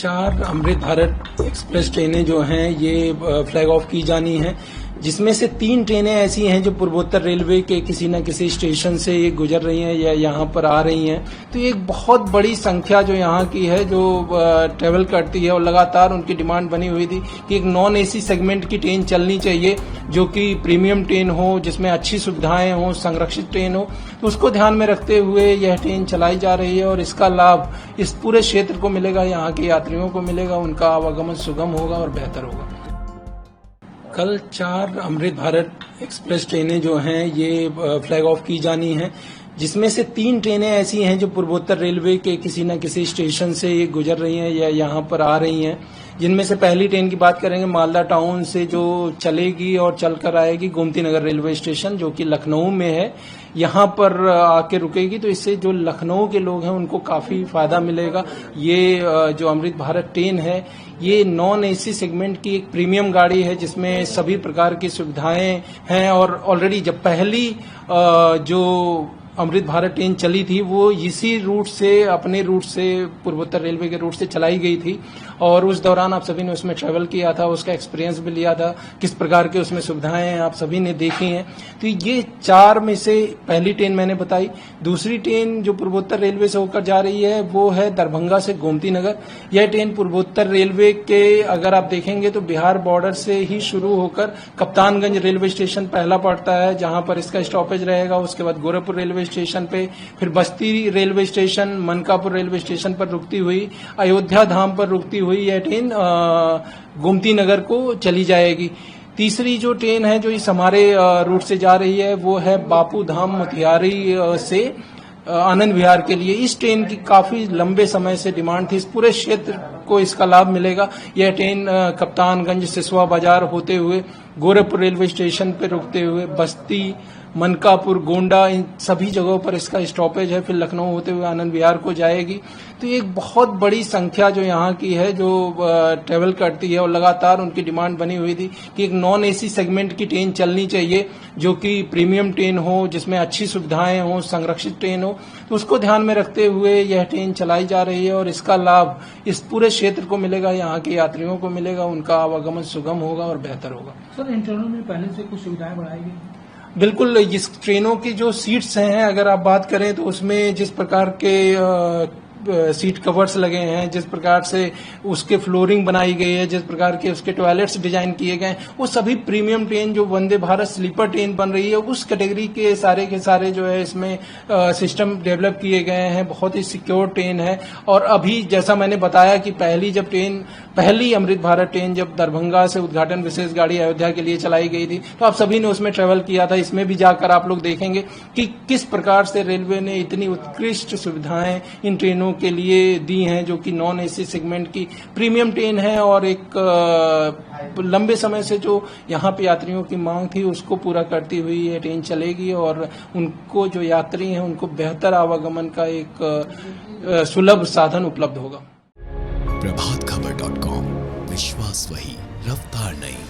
4 Amrit Bharat express ट्रेनें जो हैं ये फ्लैग ऑफ की जानी हैं, जिसमें से 3 ट्रेनें ऐसी हैं जो पूर्वोत्तर रेलवे के किसी न किसी स्टेशन से ये गुजर रही हैं या यहाँ पर आ रही हैं। तो ये एक बहुत बड़ी संख्या जो यहाँ की है जो ट्रेवल करती है, और लगातार उनकी डिमांड बनी हुई थी कि एक नॉन एसी सेगमेंट की ट्रेन चलनी चाहिए जो कि प्रीमियम ट्रेन हो, जिसमें अच्छी सुविधाएं हो, संरक्षित ट्रेन हो। तो उसको ध्यान में रखते हुए यह ट्रेन चलाई जा रही है और इसका लाभ इस पूरे क्षेत्र को मिलेगा, यहाँ के यात्रियों को मिलेगा, उनका आवागमन सुगम होगा और बेहतर होगा। कल 4 अमृत भारत एक्सप्रेस ट्रेनें जो हैं ये फ्लैग ऑफ की जानी हैं, जिसमें से 3 ट्रेनें ऐसी हैं जो पूर्वोत्तर रेलवे के किसी न किसी स्टेशन से ये गुजर रही हैं या यहाँ पर आ रही हैं। जिनमें से पहली ट्रेन की बात करेंगे मालदा टाउन से, जो चलेगी और चलकर आएगी गोमती नगर रेलवे स्टेशन जो कि लखनऊ में है, यहाँ पर आके रुकेगी। तो इससे जो लखनऊ के लोग हैं उनको काफी फायदा मिलेगा। ये जो अमृत भारत ट्रेन है ये नॉन एसी सेगमेंट की एक प्रीमियम गाड़ी है जिसमें सभी प्रकार की सुविधाएं हैं, और ऑलरेडी जब पहली जो अमृत भारत ट्रेन चली थी वो इसी रूट से, अपने रूट से, पूर्वोत्तर रेलवे के रूट से चलाई गई थी, और उस दौरान आप सभी ने उसमें ट्रैवल किया था, उसका एक्सपीरियंस भी लिया था, किस प्रकार के उसमें सुविधाएं हैं आप सभी ने देखी हैं। तो ये 4 में से पहली ट्रेन मैंने बताई। दूसरी ट्रेन जो पूर्वोत्तर रेलवे से होकर जा रही है वो है दरभंगा से गोमती नगर। यह ट्रेन पूर्वोत्तर रेलवे के अगर आप देखेंगे तो बिहार बॉर्डर से ही शुरू होकर कप्तानगंज रेलवे स्टेशन पहला पड़ता है, जहां पर इसका स्टॉपेज रहेगा। उसके बाद गोरखपुर रेलवे स्टेशन पे, फिर बस्ती railway station, Mankapur railway station पर रुकती हुई अयोध्या धाम पर रुकती हुई यह ट्रेन गोमती नगर को चली जाएगी। तीसरी जो ट्रेन है जो इस हमारे रूट से जा रही है वो है बापू धाम मोतिहारी से आनंद विहार के लिए। इस ट्रेन की काफी लंबे समय से डिमांड थी, इस पूरे क्षेत्र को इसका लाभ मिलेगा। यह ट्रेन कप्तानगंज सिसवा बाजार होते हुए गोरखपुर रेलवे स्टेशन पर रुकते हुए बस्ती, मनकापुर, गोंडा, इन सभी जगहों पर इसका स्टॉपेज है, फिर लखनऊ होते हुए आनंद विहार को जाएगी। तो ये एक बहुत बड़ी संख्या जो यहाँ की है जो ट्रेवल करती है, और लगातार उनकी डिमांड बनी हुई थी कि एक नॉन एसी सेगमेंट की ट्रेन चलनी चाहिए जो कि प्रीमियम ट्रेन हो, जिसमें अच्छी सुविधाएं हो, संरक्षित ट्रेन हो। तो उसको ध्यान में रखते हुए यह ट्रेन चलाई जा रही है और इसका लाभ इस पूरे क्षेत्र को मिलेगा, यहाँ के यात्रियों को मिलेगा, उनका आवागमन सुगम होगा और बेहतर होगा। सर, इन ट्रेनों में पहले से कुछ सुविधाएं बढ़ाई गई हैं? बिल्कुल, इस ट्रेनों की जो सीट्स हैं अगर आप बात करें तो उसमें जिस प्रकार के सीट कवर्स लगे हैं, जिस प्रकार से उसके फ्लोरिंग बनाई गई है, जिस प्रकार के उसके टॉयलेट्स डिजाइन किए गए हैं, वो सभी प्रीमियम ट्रेन जो वंदे भारत स्लीपर ट्रेन बन रही है उस कैटेगरी के सारे जो है इसमें सिस्टम डेवलप किए गए हैं। बहुत ही सिक्योर ट्रेन है। और अभी जैसा मैंने बताया कि पहली अमृत भारत ट्रेन जब दरभंगा से उद्घाटन विशेष गाड़ी अयोध्या के लिए चलाई गई थी तो आप सभी ने उसमें ट्रेवल किया था। इसमें भी जाकर आप लोग देखेंगे कि किस प्रकार से रेलवे ने इतनी उत्कृष्ट सुविधाएं इन ट्रेनों के लिए दी हैं जो कि नॉन एसी सेगमेंट की प्रीमियम ट्रेन है, और एक लंबे समय से जो यहाँ पे यात्रियों की मांग थी उसको पूरा करती हुई ये ट्रेन चलेगी, और उनको जो यात्री हैं उनको बेहतर आवागमन का एक सुलभ साधन उपलब्ध होगा। प्रभातखबर.com, विश्वास वही, रफ्तार नहीं।